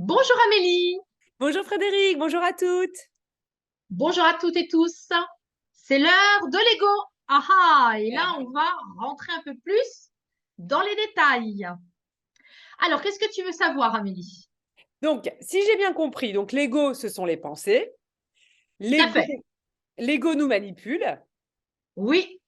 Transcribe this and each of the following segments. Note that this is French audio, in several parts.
Bonjour Amélie, Bonjour Frédéric, bonjour à toutes. bonjour à toutes et tous. C'est l'heure de Lego. Ah ah, et là on va rentrer un peu plus dans les détails. Alors, qu'est-ce que tu veux savoir Amélie? Donc, si j'ai bien compris, donc l'ego, ce sont les pensées. Tout à L'ego, fait. l'ego nous manipule. Oui,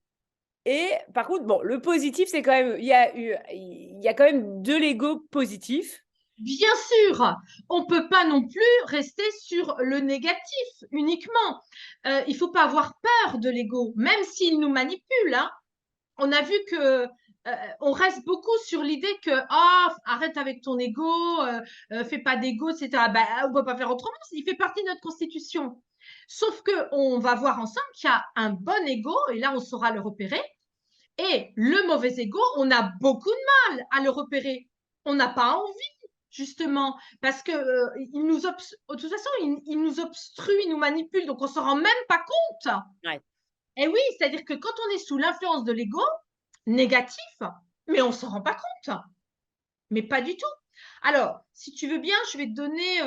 Et par contre, bon, le positif, c'est quand même, il y a quand même de l'ego positif. bien sûr. On ne peut pas non plus rester sur le négatif uniquement. Il faut pas avoir peur de l'ego, même s'il nous manipule, hein. On a vu que on reste beaucoup sur l'idée que arrête avec ton ego, fais pas d'ego, etc. Ben, on peut pas faire autrement, il fait partie de notre constitution. Sauf que on va voir ensemble qu'il y a un bon ego et là on saura le repérer. Et le mauvais ego, on a beaucoup de mal à le repérer. On n'a pas envie justement parce que de toute façon il nous obstrue, il nous manipule, donc on se rend même pas compte. Ouais. Et oui, c'est-à-dire que quand on est sous l'influence de l'ego, négatif, mais on ne s'en rend pas compte. Mais pas du tout. Alors, si tu veux bien, je vais te donner.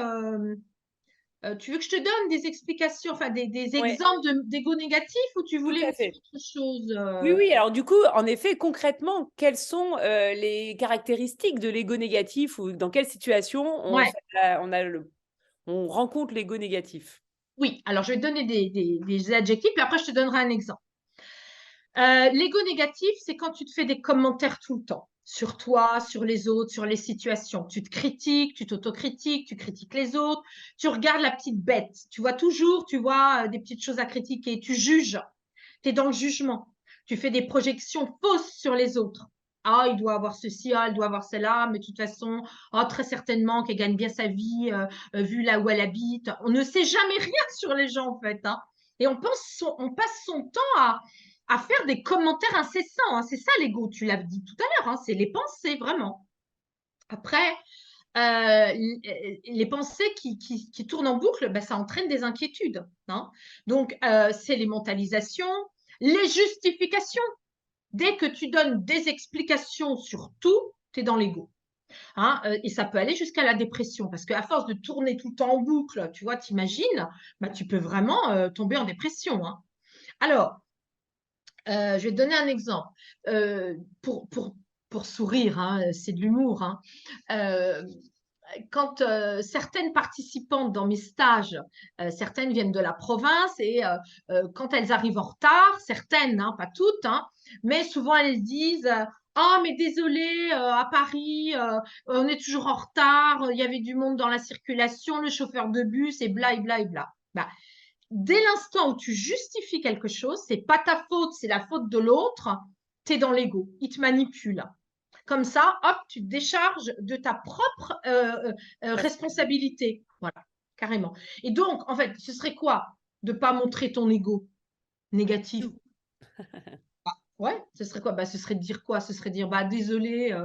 Tu veux que je te donne des explications, enfin des Ouais, exemples d'ego négatif ou tu tout voulais à aussi fait. autre chose Oui, oui. Alors du coup, en effet, concrètement, quelles sont les caractéristiques de l'ego négatif ou dans quelle situation Ouais, on rencontre l'ego négatif? oui. Alors, je vais te donner des adjectifs, puis après, je te donnerai un exemple. L'ego négatif, c'est quand tu te fais des commentaires tout le temps sur toi, sur les autres, sur les situations. Tu te critiques, tu t'autocritiques, tu critiques les autres, tu regardes la petite bête. Tu vois toujours, tu vois des petites choses à critiquer, tu juges, tu es dans le jugement. Tu fais des projections fausses sur les autres. Ah, il doit avoir ceci, ah, il doit avoir cela, mais de toute façon, ah, très certainement qu'elle gagne bien sa vie, vu là où elle habite. On ne sait jamais rien sur les gens, en fait, hein. Et on passe son temps à faire des commentaires incessants, hein. C'est ça l'ego, tu l'as dit tout à l'heure, hein. C'est les pensées, vraiment. Après, les pensées qui tournent en boucle, ben, ça entraîne des inquiétudes, hein. Donc, c'est les mentalisations, les justifications. Dès que tu donnes des explications sur tout, tu es dans l'ego, hein. Et ça peut aller jusqu'à la dépression, parce qu'à force de tourner tout le temps en boucle, tu vois, t'imagines, bah, tu peux vraiment tomber en dépression, hein. Alors, je vais te donner un exemple. Euh, pour, pour, pour sourire, hein, c'est de l'humour, hein. Euh, quand certaines participantes dans mes stages, certaines viennent de la province et quand elles arrivent en retard, certaines, hein, pas toutes, hein, mais souvent elles disent ah, mais désolé, à Paris, on est toujours en retard, il y avait du monde dans la circulation, le chauffeur de bus et bla et bla et bla. Bah, dès l'instant où tu justifies quelque chose, c'est pas ta faute, c'est la faute de l'autre, tu es dans l'ego, il te manipule. Comme ça, hop, tu te décharges de ta propre responsabilité. Voilà, carrément. Et donc, en fait, ce serait quoi de ne pas montrer ton ego négatif? Ouais, ce serait quoi? Bah, ce serait de dire quoi? Ce serait de dire bah désolé,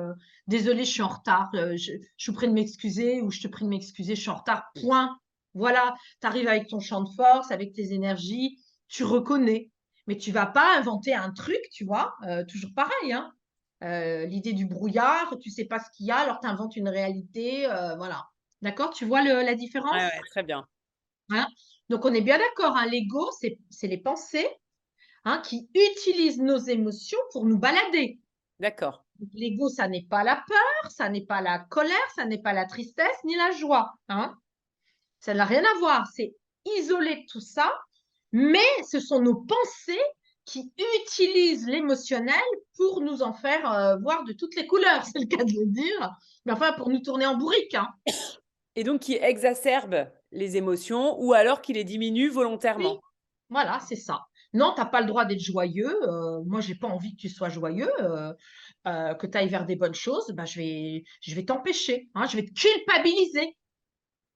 désolé, je suis en retard, je vous prie de m'excuser ou je te prie de m'excuser, je suis en retard. Point. Voilà, tu arrives avec ton champ de force, avec tes énergies, tu reconnais. Mais tu vas pas inventer un truc, tu vois, toujours pareil, hein. L'idée du brouillard, tu sais pas ce qu'il y a, alors tu inventes une réalité, voilà. D'accord? Tu vois la Ouais, différence? ouais, très bien. Hein. Donc on est bien d'accord, hein, l'ego, c'est les pensées, hein, qui utilisent nos émotions pour nous balader. D'accord. Donc, l'ego, ça n'est pas la peur, ça n'est pas la colère, ça n'est pas la tristesse, ni la joie, hein. Ça n'a rien à voir. C'est isolé de tout ça, mais ce sont nos pensées qui utilisent l'émotionnel pour nous en faire voir de toutes les couleurs, c'est le cas de le dire. Mais enfin, pour nous tourner en bourrique, hein. Et donc qui exacerbe les émotions ou alors qui les diminue Oui, volontairement. voilà, c'est ça. Non, tu n'as pas le droit d'être joyeux. Moi, j'ai pas envie que tu sois joyeux, que tu ailles vers des bonnes choses. Bah, je vais t'empêcher, hein, je vais te culpabiliser.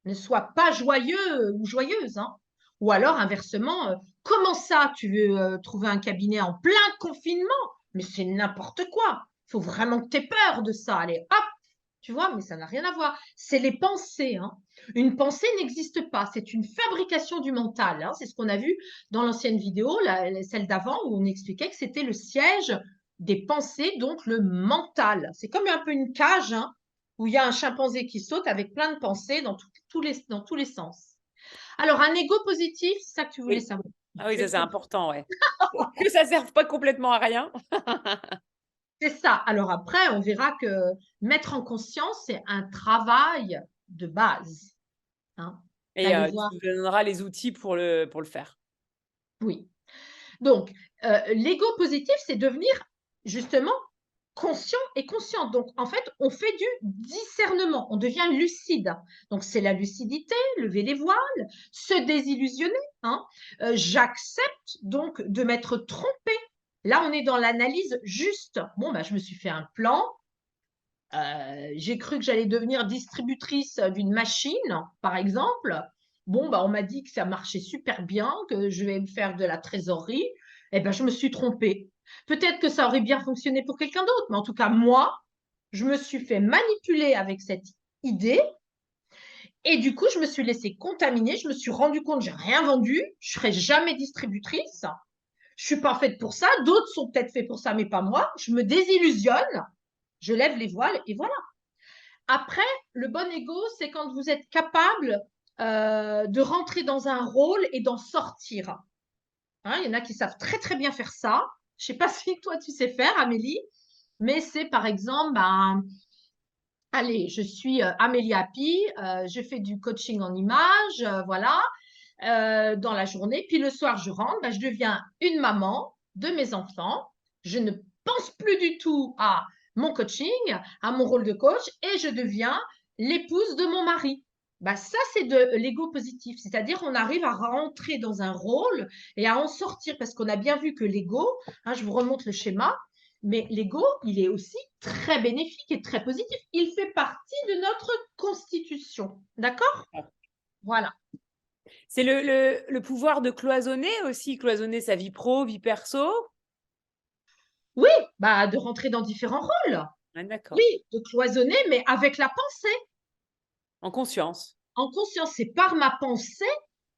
Ne sois pas joyeux ou joyeuse, hein. Ou alors, inversement, comment ça, tu veux trouver un cabinet en plein confinement? Mais c'est n'importe quoi. Il faut vraiment que tu aies peur de ça. Allez, hop, tu vois, mais ça n'a rien à voir. C'est les pensées, hein. Une pensée n'existe pas. C'est une fabrication du mental, hein. C'est ce qu'on a vu dans l'ancienne vidéo, celle d'avant, où on expliquait que c'était le siège des pensées, donc le mental. C'est comme un peu une cage, hein. où il y a un chimpanzé qui saute avec plein de pensées dans tous les sens. Alors, un ego positif, c'est ça que tu voulais Oui. savoir. Ah oui, Je vais ça te c'est comprendre. important, ouais. Que ça serve pas complètement à rien. C'est ça. Alors après, on verra que mettre en conscience, c'est un travail de base. Hein. Et D'aller tu voir, nous donneras les outils pour le faire. oui. Donc, l'ego positif, c'est devenir justement conscient et conscient. Donc, en fait, on fait du discernement, on devient lucide. Donc, c'est la lucidité, lever les voiles, se désillusionner. Hein. J'accepte donc de m'être trompé. Là, on est dans l'analyse juste. Bon, bah, je me suis fait un plan. J'ai cru que j'allais devenir distributrice d'une machine, par exemple. Bon, bah, on m'a dit que ça marchait super bien, que je vais me faire de la trésorerie. Eh ben, je me suis trompée. Peut-être que ça aurait bien fonctionné pour quelqu'un d'autre, mais en tout cas, moi, je me suis fait manipuler avec cette idée. Et du coup, je me suis laissée contaminer. Je me suis rendu compte que j'ai rien vendu. Je serai jamais distributrice. Je suis pas faite pour ça. D'autres sont peut-être faits pour ça, mais pas moi. Je me désillusionne. Je lève les voiles et voilà. Après, le bon ego, c'est quand vous êtes capable de rentrer dans un rôle et d'en sortir. Hein, il y en a qui savent très très bien faire ça. Je ne sais pas si toi tu sais faire, Amélie, mais c'est par exemple, ben, allez, je suis Amélie Happy, je fais du coaching en images, voilà, dans la journée. Puis le soir, je rentre, ben, je deviens une maman de mes enfants. Je ne pense plus du tout à mon coaching, à mon rôle de coach, et je deviens l'épouse de mon mari. Ben, ça, c'est de l'ego positif, c'est-à-dire on arrive à rentrer dans un rôle et à en sortir, parce qu'on a bien vu que l'ego, hein, je vous remonte le schéma, mais l'ego, il est aussi très bénéfique et très positif. Il fait partie de notre constitution. D'accord? Voilà. C'est le pouvoir de cloisonner aussi, cloisonner sa vie pro, vie perso. Oui, bah, de rentrer dans différents rôles. Ah, Oui, d'accord. de cloisonner, mais avec la pensée, En conscience. en conscience. C'est par ma pensée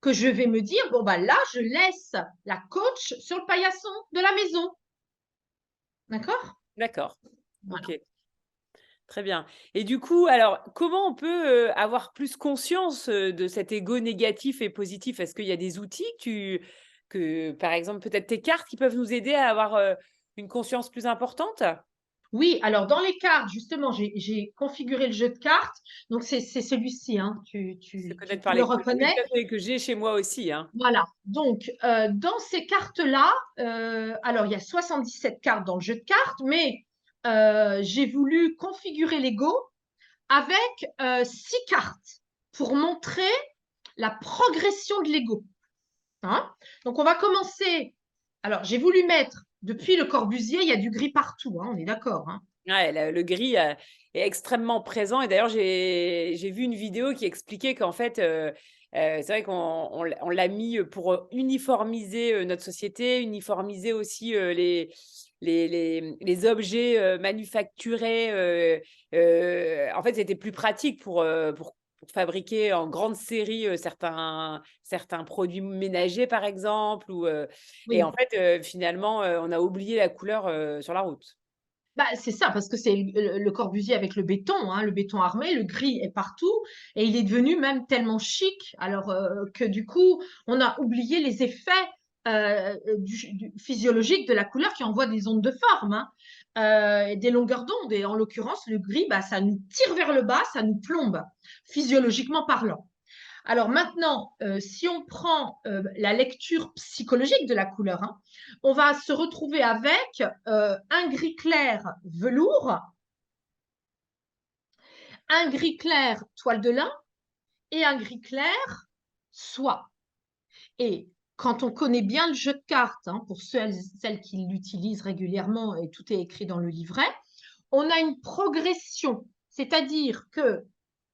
que je vais me dire, bon, bah là, je laisse la coach sur le paillasson de la maison. D'accord? D'accord. Voilà. Ok. Très bien. Et du coup, alors, comment on peut avoir plus conscience de cet ego négatif et positif? Est-ce qu'il y a des outils par exemple, peut-être tes cartes qui peuvent nous aider à avoir une conscience plus importante? Oui, alors dans les cartes, justement, j'ai configuré le jeu de cartes. Donc, c'est celui-ci, hein. C'est connaître Tu par le les couleurs. Oui, reconnais. tout à fait, que j'ai chez moi aussi, hein. Voilà. Donc, dans ces cartes-là, alors il y a 77 cartes dans le jeu de cartes, mais j'ai voulu configurer l'ego avec 6 cartes pour montrer la progression de l'ego. Hein. Donc, on va commencer. Alors, j'ai voulu mettre, depuis le Corbusier, il y a du gris partout, hein, on est d'accord. Hein. Ouais, le gris est extrêmement présent. Et d'ailleurs, j'ai vu une vidéo qui expliquait qu'en fait, c'est vrai on l'a mis pour uniformiser notre société, uniformiser aussi les objets manufacturés. En fait, c'était plus pratique pour fabriquer en grande série certains produits ménagers, par exemple. Et en Oui. fait, finalement, on a oublié la couleur sur la route. Bah, c'est ça, parce que c'est le Corbusier avec hein, le béton armé, le gris est partout, et il est devenu même tellement chic, alors que du coup, on a oublié les effets physiologiques de la couleur qui envoie des ondes de forme, hein, des longueurs d'onde. Et en l'occurrence, le gris, bah, ça nous tire vers le bas, ça nous plombe, physiologiquement parlant. Alors maintenant, si on prend la lecture psychologique de la couleur, hein, on va se retrouver avec un gris clair velours, un gris clair toile de lin et un gris clair soie. Et quand on connaît bien le jeu de cartes, hein, pour celles qui l'utilisent régulièrement, et tout est écrit dans le livret, on a une progression. C'est-à-dire que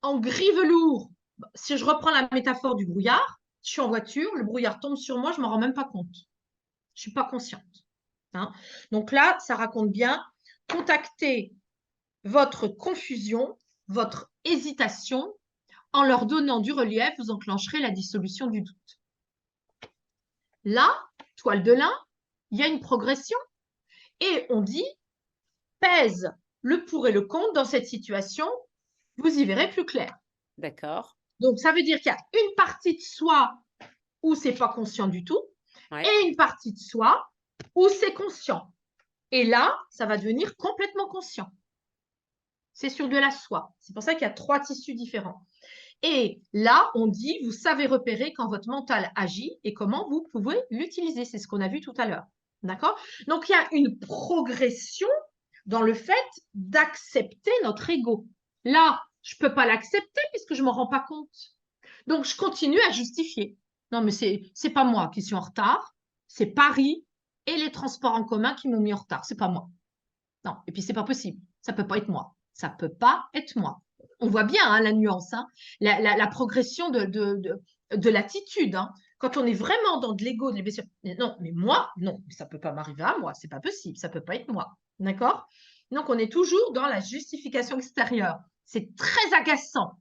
en gris velours, si je reprends la métaphore du brouillard, je suis en voiture, le brouillard tombe sur moi, je ne m'en rends même pas compte. Je ne suis pas consciente. Hein. Donc là, ça raconte bien, contacter votre confusion, votre hésitation, en leur donnant du relief, vous enclencherez la dissolution du doute. Là, toile de lin, il y a une progression et on dit, pèse le pour et le contre dans cette situation vous y verrez plus clair. D'accord. Donc, ça veut dire qu'il y a une partie de soi où c'est pas conscient du tout Ouais. et une partie de soi où c'est conscient. Et là, ça va devenir complètement conscient. C'est sur de la soi. C'est pour ça qu'il y a 3 tissus différents. Et là, on dit, vous savez repérer quand votre mental agit et comment vous pouvez l'utiliser. C'est ce qu'on a vu tout à l'heure. D'accord? Donc, il y a une progression dans le fait d'accepter notre ego. Là, je ne peux pas l'accepter puisque je ne m'en rends pas compte. Donc, je continue à justifier. Non, mais c'est pas moi qui suis en retard, c'est Paris et les transports en commun qui m'ont mis en retard. C'est pas moi. Non, et puis c'est pas possible. Ça peut pas être moi. Ça peut pas être moi. On voit bien hein, la nuance, hein, la progression de l'attitude. Hein. Quand on est vraiment dans de l'ego, de l'ébétion, non, mais moi, non, ça peut pas m'arriver à moi, c'est pas possible, ça peut pas être moi. D'accord? Donc on est toujours dans la justification extérieure. C'est très agaçant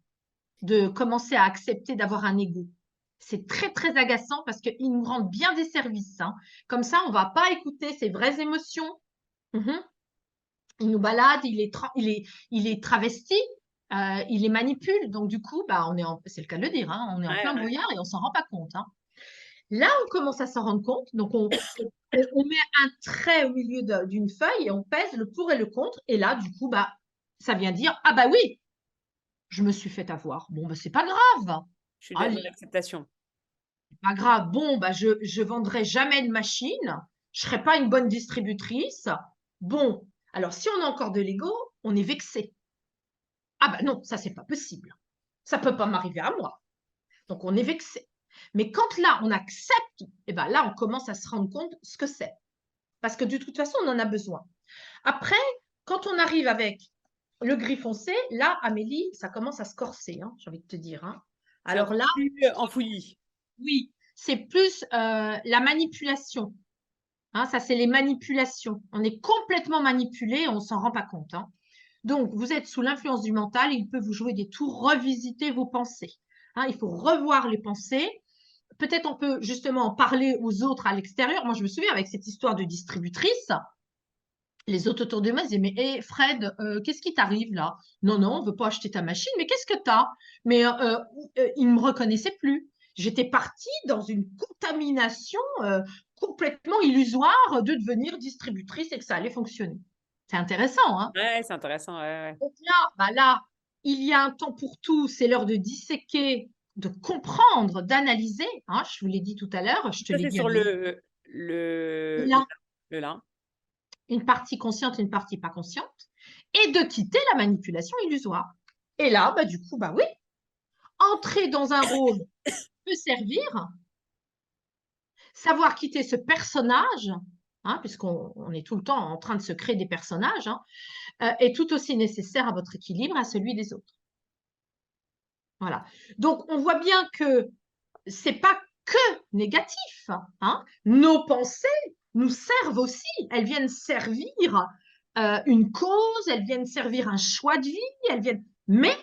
de commencer à accepter d'avoir un ego. C'est très, très agaçant parce qu'il nous rend bien des services. Hein. Comme ça, on ne va pas écouter ses vraies émotions. Il nous balade, il est travesti, il les manipule. Donc, du coup, bah, c'est le cas de le dire, hein, on est en plein brouillard et on ne s'en rend pas compte. Hein. Là, on commence à s'en rendre compte. Donc, on met un trait au milieu d'une feuille et on pèse le pour et le contre. Et là, du coup, bah, ça vient dire, ah bah oui, je me suis fait avoir. Bon, bah, c'est pas grave. Je suis dans Allez, l'acceptation. c'est pas grave. Bon, bah, je vendrai jamais de machine. Je serai pas une bonne distributrice. Bon, alors si on a encore de l'ego, on est vexé. Ah bah non, ça c'est pas possible. Ça peut pas m'arriver à moi. Donc on est vexé. Mais quand là on accepte, et ben là on commence à se rendre compte ce que c'est. Parce que de toute façon on en a besoin. Après, quand on arrive avec le gris foncé, là Amélie, ça commence à se corser, hein, j'ai envie de te dire. Hein. C'est un Alors peu là, plus enfoui. oui, c'est plus la manipulation. Hein, ça, c'est les manipulations. On est complètement manipulé, on ne s'en rend pas compte. Hein. Donc, vous êtes sous l'influence du mental, il peut vous jouer des tours, revisiter vos pensées. Hein, il faut revoir les pensées. Peut-être on peut justement en parler aux autres à l'extérieur. Moi, je me souviens avec cette histoire de distributrice, les autres autour de moi disaient, mais hey, Fred, qu'est-ce qui t'arrive là? Non, non, on ne veut pas acheter ta machine, mais qu'est-ce que tu as? Mais ils ne me reconnaissaient plus. J'étais partie dans une contamination complètement illusoire de devenir distributrice et que ça allait fonctionner. C'est intéressant, hein? Ouais, c'est intéressant. Ouais. Donc là, bah là, il y a un temps pour tout, c'est l'heure de disséquer, de comprendre, d'analyser. Hein, je vous l'ai dit tout à l'heure, je te Ça, l'ai c'est dit. sur le Là, le lin. une partie consciente et une partie pas consciente, et de quitter la manipulation illusoire. Et là, bah, du coup, bah oui, entrer dans un rôle peut servir, savoir quitter ce personnage, hein, puisqu'on est tout le temps en train de se créer des personnages, hein, est tout aussi nécessaire à votre équilibre, à celui des autres. Voilà. Donc, on voit bien que c'est pas que négatif. Hein. Nos pensées nous servent aussi. Elles viennent servir une cause, elles viennent servir un choix de vie, elles viennent, mais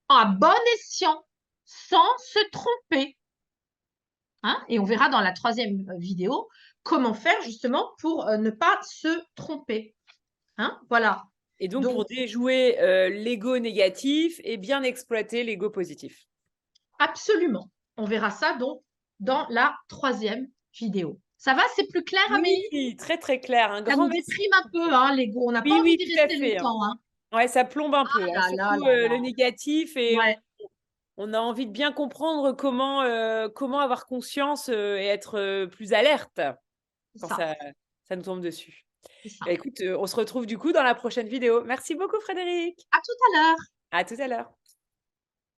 à bon escient, sans se tromper. Hein. Et on verra dans la 3e vidéo comment faire justement pour ne pas se tromper. Hein. Voilà. Et donc, pour déjouer l'ego négatif et bien exploiter l'ego positif. Absolument. On verra ça donc dans la 3e vidéo. Ça va, c'est plus clair, Amélie? Oui, très très clair. Un Ça grand nous merci. déprime un peu, hein, l'ego. On n'a pas Oui, envie oui, d'y tout à rester fait. longtemps. Hein. Ouais, ça plombe un peu, Ah là là surtout là là. le négatif. Et Ouais, on a envie de bien comprendre comment avoir conscience et être plus alerte c'est quand ça, ça nous tombe dessus. c'est ça. Bah, écoute, on se retrouve du coup dans la prochaine vidéo. Merci beaucoup, Frédéric. À tout à l'heure. À tout à l'heure.